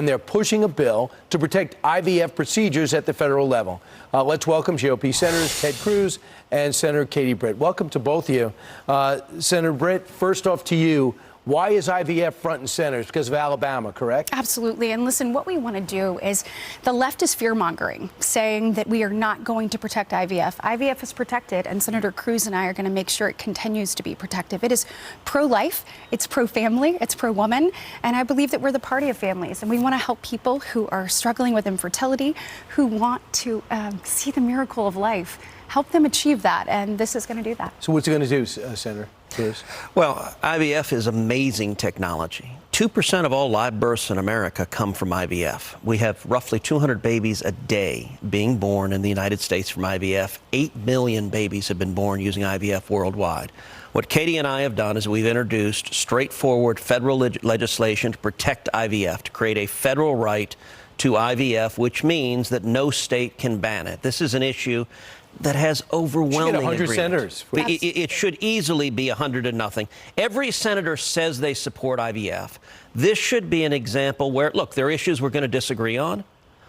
and they're pushing a bill to protect IVF procedures at the federal level. Let's welcome GOP Senators Ted Cruz and Senator Katie Britt. Welcome to both of you. Senator Britt, first off to you. Why is IVF front and center? It's because of Alabama, correct? Absolutely. And listen, what we want to do is the left is fear-mongering, saying that we are not going to protect IVF. IVF is protected, and Senator Cruz and I are going to make sure it continues to be protective. It is pro-life, it's pro-family, it's pro-woman, and I believe that we're the party of families, and we want to help people who are struggling with infertility, who want to see the miracle of life, help them achieve that, and this is going to do that. So what's it going to do, Senator Cruz? Well, IVF is amazing technology. 2% of all live births in America come from IVF. We have roughly 200 babies a day being born in the United States from IVF. 8 million babies have been born using IVF worldwide. What Katie and I have done is we've introduced straightforward federal legislation to protect IVF, to create a federal right to IVF, which means that no state can ban it. This is an issue that has overwhelming agreement. 100 senators. It should easily be 100-0. Every senator says they support IVF. This should be an example where, look, there are issues we're going to disagree on,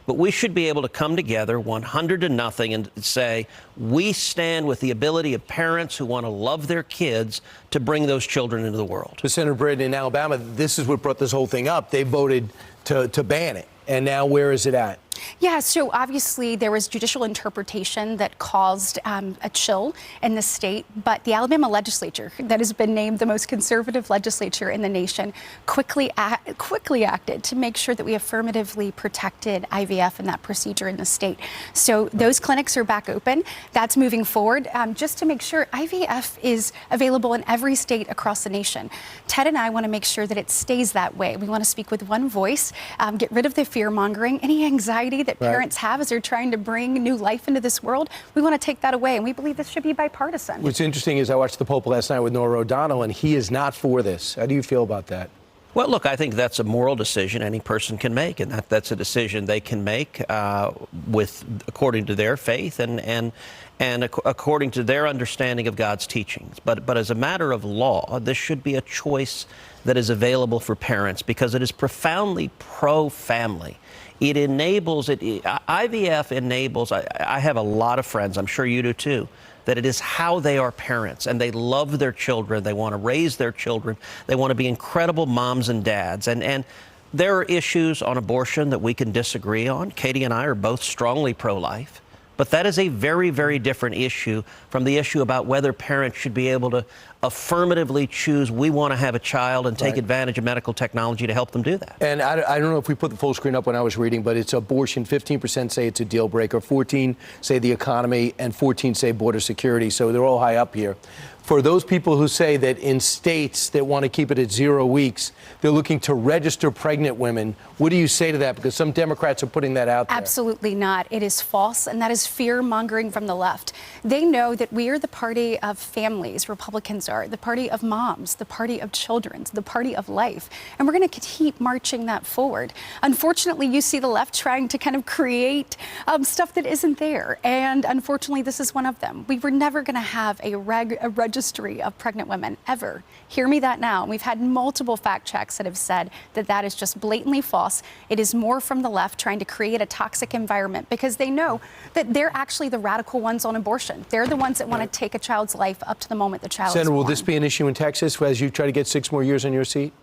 but we should be able to come together 100-0 and say we stand with the ability of parents who want to love their kids to bring those children into the world. But Senator Britt, in Alabama, this is what brought this whole thing up. They voted to ban it. And now where is it at? Yeah, so obviously there was judicial interpretation that caused a chill in the state, but the Alabama legislature, that has been named the most conservative legislature in the nation, quickly acted to make sure that we affirmatively protected IVF and that procedure in the state. So those clinics are back open. That's moving forward just to make sure IVF is available in every state across the nation. Ted and I want to make sure that it stays that way. We want to speak with one voice, get rid of the fear-mongering, any anxiety that parents have as they're trying to bring new life into this world. We want to take that away, and we believe this should be bipartisan. What's interesting is I watched the Pope last night with Norah O'Donnell, and he is not for this. How do you feel about that? Well, look, I think that's a moral decision any person can make, and that's a decision they can make according to their faith and according to their understanding of God's teachings. But as a matter of law, this should be a choice that is available for parents because it is profoundly pro-family. It enables, IVF enables, I have a lot of friends, I'm sure you do too, that it is how they are parents and they love their children, they want to raise their children, they want to be incredible moms and dads. And there are issues on abortion that we can disagree on. Katie and I are both strongly pro-life. But that is a very, very different issue from the issue about whether parents should be able to affirmatively choose we want to have a child and take advantage of medical technology to help them do that. And I don't know if we put the full screen up when I was reading, but it's abortion. 15% say it's a deal breaker, 14 say the economy, and 14 say border security. So they're all high up here. For those people who say that in states that want to keep it at 0 weeks, they're looking to register pregnant women, what do you say to that? Because some Democrats are putting that out there. Absolutely not. It is false, and that is fear-mongering from the left. They know that we are the party of families, Republicans are, the party of moms, the party of children, the party of life, and we're going to keep marching that forward. Unfortunately, you see the left trying to kind of create stuff that isn't there, and unfortunately, this is one of them. We were never going to have a registry of pregnant women, ever. Hear me that now. We've had multiple fact checks that have said that that is just blatantly false. It is more from the left trying to create a toxic environment because they know that they're actually the radical ones on abortion. They're the ones that want to take a child's life up to the moment the child is born. Senator, will this be an issue in Texas as you try to get 6 more years on your seat?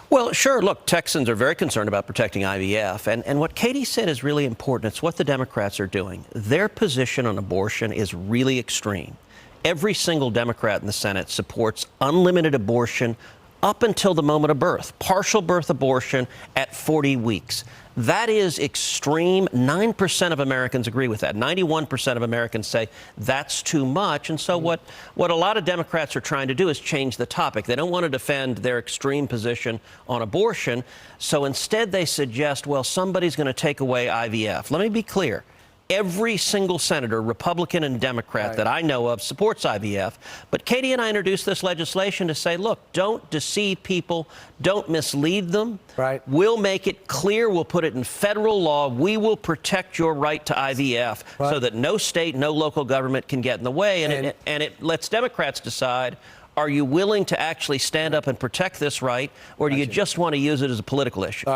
Well, sure. Look, Texans are very concerned about protecting IVF. And what Katie said is really important. It's what the Democrats are doing. Their position on abortion is really extreme. Every single Democrat in the Senate supports unlimited abortion up until the moment of birth, partial birth abortion at 40 weeks. That is extreme. 9% of Americans agree with that. 91% of Americans say that's too much. And so what a lot of Democrats are trying to do is change the topic. They don't want to defend their extreme position on abortion. So instead they suggest, well, somebody's going to take away IVF. Let me be clear. Every single senator, Republican and Democrat, that I know of supports IVF. But Katie and I introduced this legislation to say, look, don't deceive people. Don't mislead them. We'll make it clear. We'll put it in federal law. We will protect your right to IVF so that no state, no local government can get in the way. And it lets Democrats decide, are you willing to actually stand up and protect this right, or do you just want to use it as a political issue?